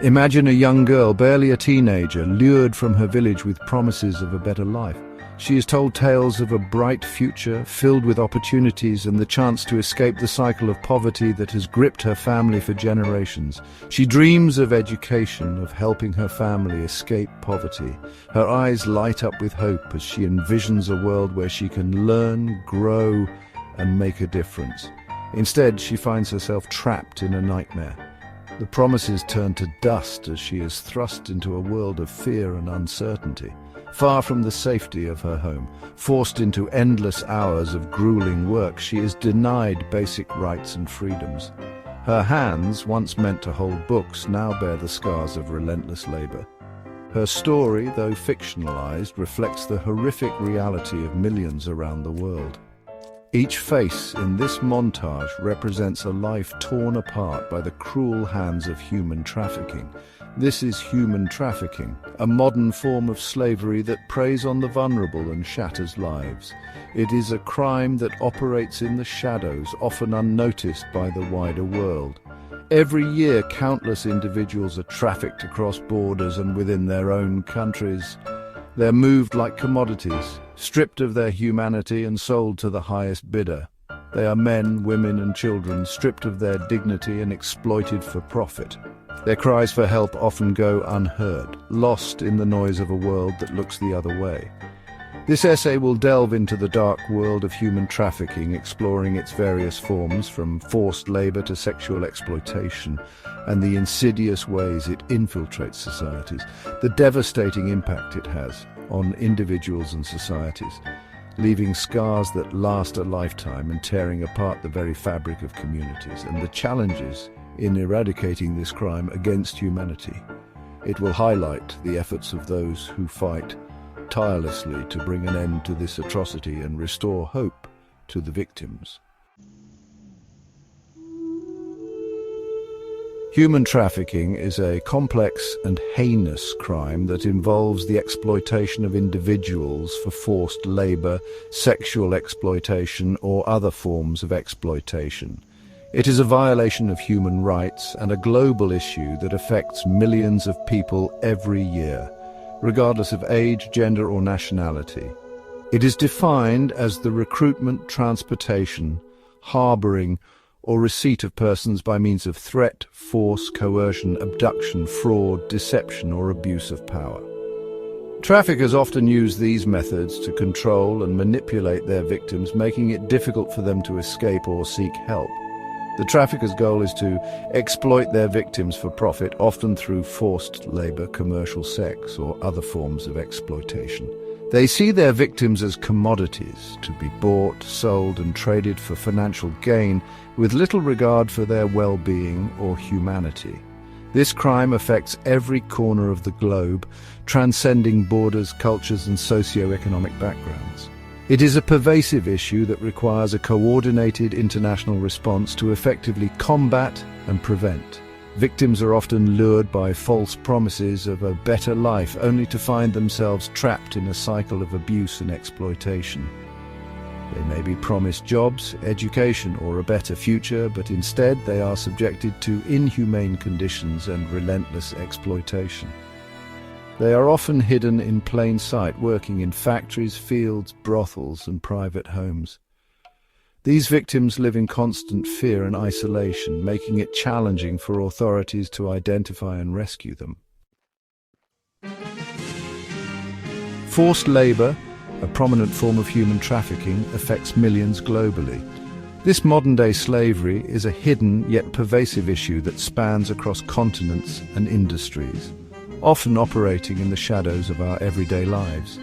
Imagine a young girl, barely a teenager, lured from her village with promises of a better life. She is told tales of a bright future filled with opportunities and the chance to escape the cycle of poverty that has gripped her family for generations. She dreams of education, of helping her family escape poverty. Her eyes light up with hope as she envisions a world where she can learn, grow, and make a difference. Instead, she finds herself trapped in a nightmare. The promises turn to dust as she is thrust into a world of fear and uncertainty. Far from the safety of her home, forced into endless hours of grueling work, she is denied basic rights and freedoms. Her hands, once meant to hold books, now bear the scars of relentless labor. Her story, though fictionalized, reflects the horrific reality of millions around the world. Each face in this montage represents a life torn apart by the cruel hands of human trafficking. This is human trafficking, a modern form of slavery that preys on the vulnerable and shatters lives. It is a crime that operates in the shadows, often unnoticed by the wider world. Every year, countless individuals are trafficked across borders and within their own countries. They're moved like commodities, stripped of their humanity and sold to the highest bidder. They are men, women and children, stripped of their dignity and exploited for profit. Their cries for help often go unheard, lost in the noise of a world that looks the other way. This essay will delve into the dark world of human trafficking, exploring its various forms, from forced labor to sexual exploitation, and the insidious ways it infiltrates societies, the devastating impact it has on individuals and societies, leaving scars that last a lifetime and tearing apart the very fabric of communities, and the challenges in eradicating this crime against humanity. It will highlight the efforts of those who fight tirelessly to bring an end to this atrocity and restore hope to the victims. Human trafficking is a complex and heinous crime that involves the exploitation of individuals for forced labor, sexual exploitation, or other forms of exploitation. It is a violation of human rights and a global issue that affects millions of people every year, regardless of age, gender, or nationality. It is defined as the recruitment, transportation, harboring, or receipt of persons by means of threat, force, coercion, abduction, fraud, deception, or abuse of power. Traffickers often use these methods to control and manipulate their victims, making it difficult for them to escape or seek help. The traffickers' goal is to exploit their victims for profit, often through forced labor, commercial sex, or other forms of exploitation. They see their victims as commodities, to be bought, sold, and traded for financial gain, with little regard for their well-being or humanity. This crime affects every corner of the globe, transcending borders, cultures, and socio-economic backgrounds. It is a pervasive issue that requires a coordinated international response to effectively combat and prevent. Victims are often lured by false promises of a better life, only to find themselves trapped in a cycle of abuse and exploitation. They may be promised jobs, education, or a better future, but instead they are subjected to inhumane conditions and relentless exploitation. They are often hidden in plain sight, working in factories, fields, brothels, and private homes. These victims live in constant fear and isolation, making it challenging for authorities to identify and rescue them. Forced labor, a prominent form of human trafficking, affects millions globally. This modern-day slavery is a hidden yet pervasive issue that spans across continents and industries, often operating in the shadows of our everyday lives.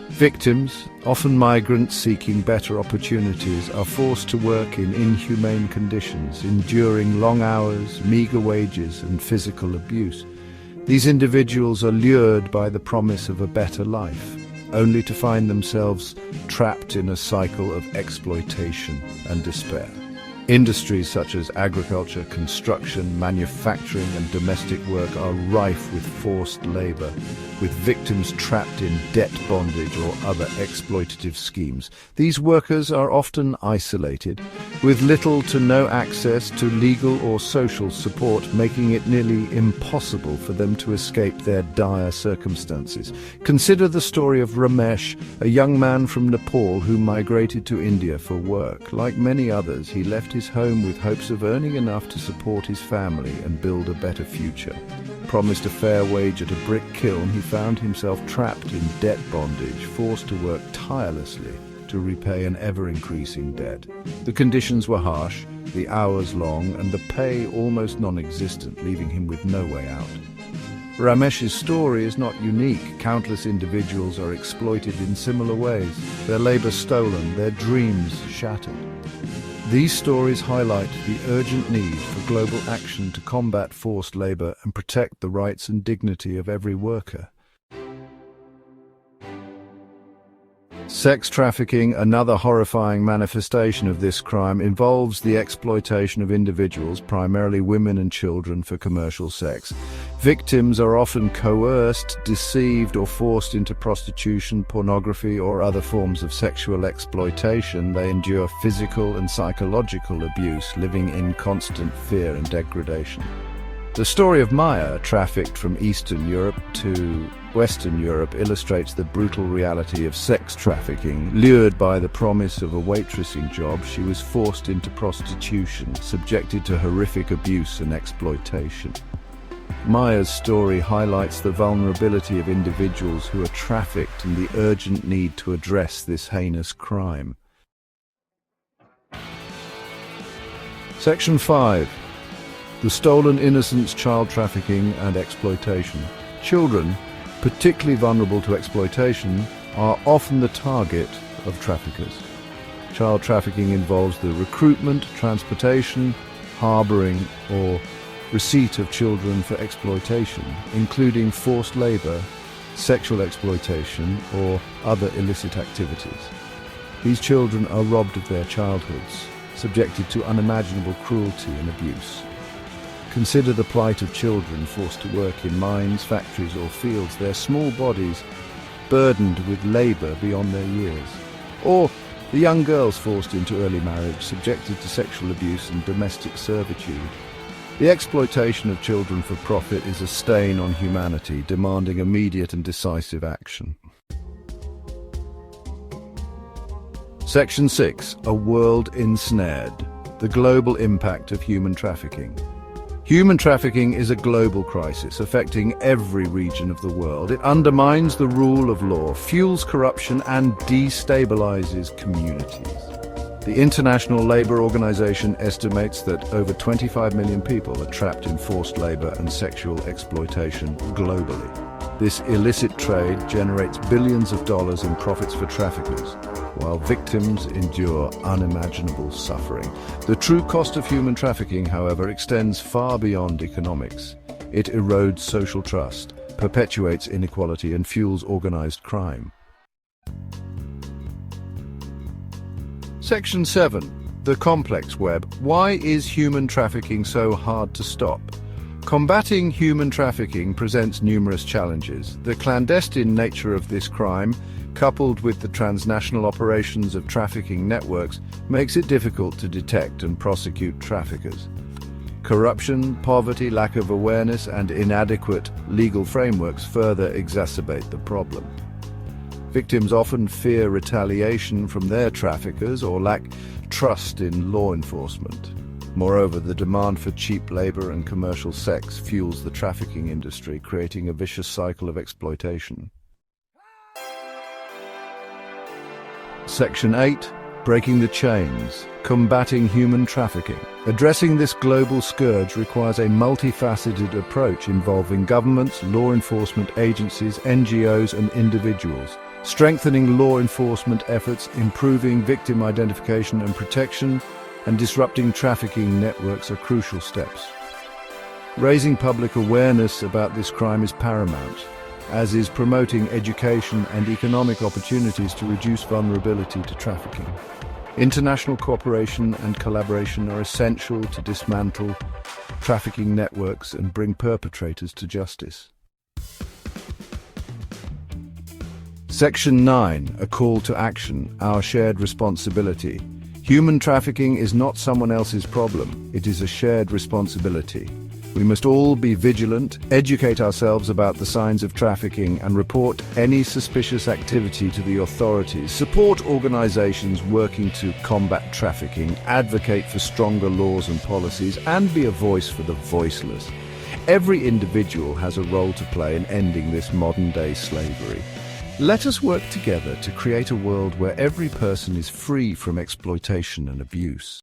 Victims, often migrants seeking better opportunities, are forced to work in inhumane conditions, enduring long hours, meager wages, and physical abuse. These individuals are lured by the promise of a better life, only to find themselves trapped in a cycle of exploitation and despair. Industries such as agriculture, construction, manufacturing and domestic work are rife with forced labor, with victims trapped in debt bondage or other exploitative schemes. These workers are often isolated, with little to no access to legal or social support, making it nearly impossible for them to escape their dire circumstances. Consider the story of Ramesh, a young man from Nepal who migrated to India for work. Like many others, he left his home with hopes of earning enough to support his family and build a better future. Promised a fair wage at a brick kiln, he found himself trapped in debt bondage, forced to work tirelessly to repay an ever-increasing debt. The conditions were harsh, the hours long, and the pay almost non-existent, leaving him with no way out. Ramesh's story is not unique. Countless individuals are exploited in similar ways, their labor stolen, their dreams shattered. These stories highlight the urgent need for global action to combat forced labor and protect the rights and dignity of every worker. Sex trafficking, another horrifying manifestation of this crime, involves the exploitation of individuals, primarily women and children, for commercial sex. Victims are often coerced, deceived, or forced into prostitution, pornography, or other forms of sexual exploitation. They endure physical and psychological abuse, living in constant fear and degradation. The story of Maya, trafficked from Eastern Europe to Western Europe, illustrates the brutal reality of sex trafficking. Lured by the promise of a waitressing job, she was forced into prostitution, subjected to horrific abuse and exploitation. Maya's story highlights the vulnerability of individuals who are trafficked and the urgent need to address this heinous crime. Section 5. The stolen innocence, child trafficking and exploitation. Children, particularly vulnerable to exploitation, are often the target of traffickers. Child trafficking involves the recruitment, transportation, harboring or receipt of children for exploitation, including forced labor, sexual exploitation or other illicit activities. These children are robbed of their childhoods, subjected to unimaginable cruelty and abuse. Consider the plight of children forced to work in mines, factories or fields, their small bodies burdened with labor beyond their years. Or the young girls forced into early marriage, subjected to sexual abuse and domestic servitude. The exploitation of children for profit is a stain on humanity, demanding immediate and decisive action. Section 6. A world ensnared. The global impact of human trafficking. Human trafficking is a global crisis affecting every region of the world. It undermines the rule of law, fuels corruption, and destabilizes communities. The International Labour Organization estimates that over 25 million people are trapped in forced labor and sexual exploitation globally. This illicit trade generates billions of dollars in profits for traffickers, while victims endure unimaginable suffering. The true cost of human trafficking, however, extends far beyond economics. It erodes social trust, perpetuates inequality, and fuels organized crime. Section 7. The complex web. Why is human trafficking so hard to stop? Combating human trafficking presents numerous challenges. The clandestine nature of this crime, coupled with the transnational operations of trafficking networks, makes it difficult to detect and prosecute traffickers. Corruption, poverty, lack of awareness, and inadequate legal frameworks further exacerbate the problem. Victims often fear retaliation from their traffickers or lack trust in law enforcement. Moreover, the demand for cheap labor and commercial sex fuels the trafficking industry, creating a vicious cycle of exploitation. Section 8. Breaking the chains. Combating human trafficking. Addressing this global scourge requires a multifaceted approach involving governments, law enforcement agencies, NGOs, and individuals. Strengthening law enforcement efforts, improving victim identification and protection, and disrupting trafficking networks are crucial steps. Raising public awareness about this crime is paramount, as is promoting education and economic opportunities to reduce vulnerability to trafficking. International cooperation and collaboration are essential to dismantle trafficking networks and bring perpetrators to justice. Section 9, a call to action, our shared responsibility. Human trafficking is not someone else's problem, it is a shared responsibility. We must all be vigilant, educate ourselves about the signs of trafficking, and report any suspicious activity to the authorities. Support organizations working to combat trafficking, advocate for stronger laws and policies, and be a voice for the voiceless. Every individual has a role to play in ending this modern-day slavery. Let us work together to create a world where every person is free from exploitation and abuse.